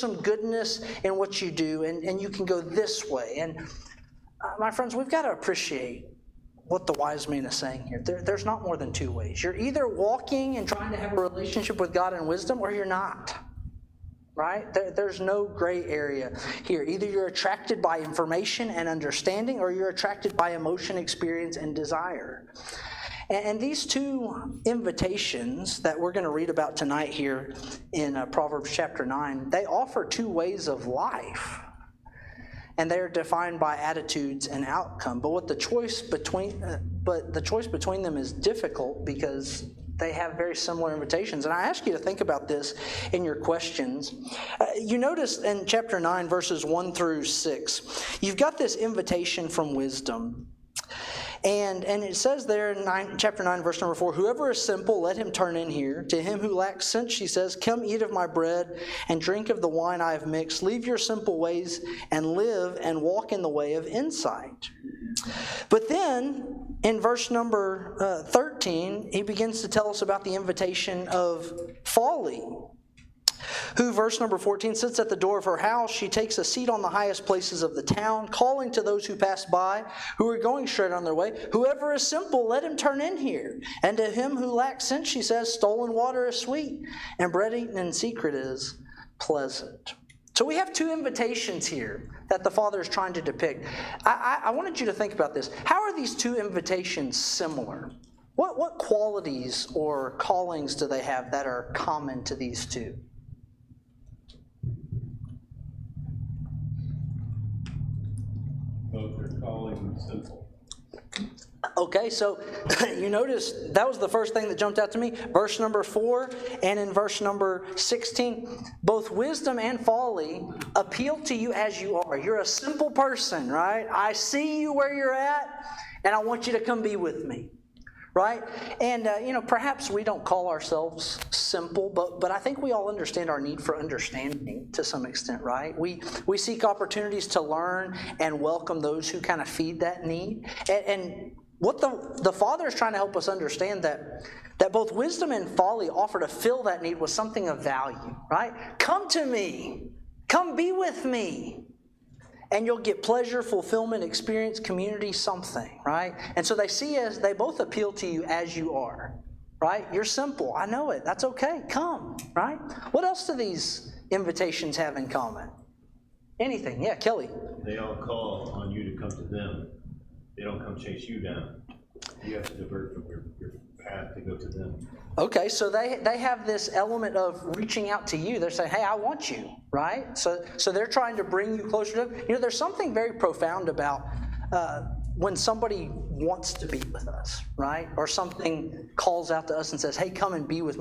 some goodness in what you do, and you can go this way. And my friends, we've got to appreciate what the wise man is saying here. There's not more than two ways. You're either walking and trying to have a relationship with God in wisdom, or you're not. Right? There's no gray area here. Either you're attracted by information and understanding, or you're attracted by emotion, experience, and desire. And these two invitations that we're going to read about tonight here in Proverbs chapter 9, they offer two ways of life. And they are defined by attitudes and outcome. But the choice between them is difficult because they have very similar invitations. And I ask you to think about this in your questions. You notice in chapter 9, verses 1 through 6, you've got this invitation from wisdom. And it says there in chapter 9, verse number 4, whoever is simple, let him turn in here. To him who lacks sense, she says, come eat of my bread and drink of the wine I have mixed. Leave your simple ways and live and walk in the way of insight. But then, in verse number 13, he begins to tell us about the invitation of folly. Who, verse number 14, sits at the door of her house. She takes a seat on the highest places of the town, calling to those who pass by, who are going straight on their way. Whoever is simple, let him turn in here. And to him who lacks sense, she says, stolen water is sweet, and bread eaten in secret is pleasant. So we have two invitations here that the Father is trying to depict. I wanted you to think about this. How are these two invitations similar? What qualities or callings do they have that are common to these two? Both are calling and simple. Okay, so you notice that was the first thing that jumped out to me. Verse number 4 and in verse number 16, both wisdom and folly appeal to you as you are. You're a simple person, right? I see you where you're at, and I want you to come be with me. Right? And, perhaps we don't call ourselves simple, but I think we all understand our need for understanding to some extent, right? We seek opportunities to learn and welcome those who kind of feed that need. And what the Father is trying to help us understand that both wisdom and folly offer to fill that need with something of value, right? Come to me. Come be with me. And you'll get pleasure, fulfillment, experience, community, something, right? And so they both appeal to you as you are, right? You're simple. I know it. That's okay. Come, right? What else do these invitations have in common? Anything. Yeah, Kelly. They all call on you to come to them. They don't come chase you down. You have to divert from your path to go to them. Okay, so they have this element of reaching out to you. They're saying, hey, I want you, right? So they're trying to bring you closer to them. There's something very profound about when somebody wants to be with us, right? Or something calls out to us and says, hey, come and be with me.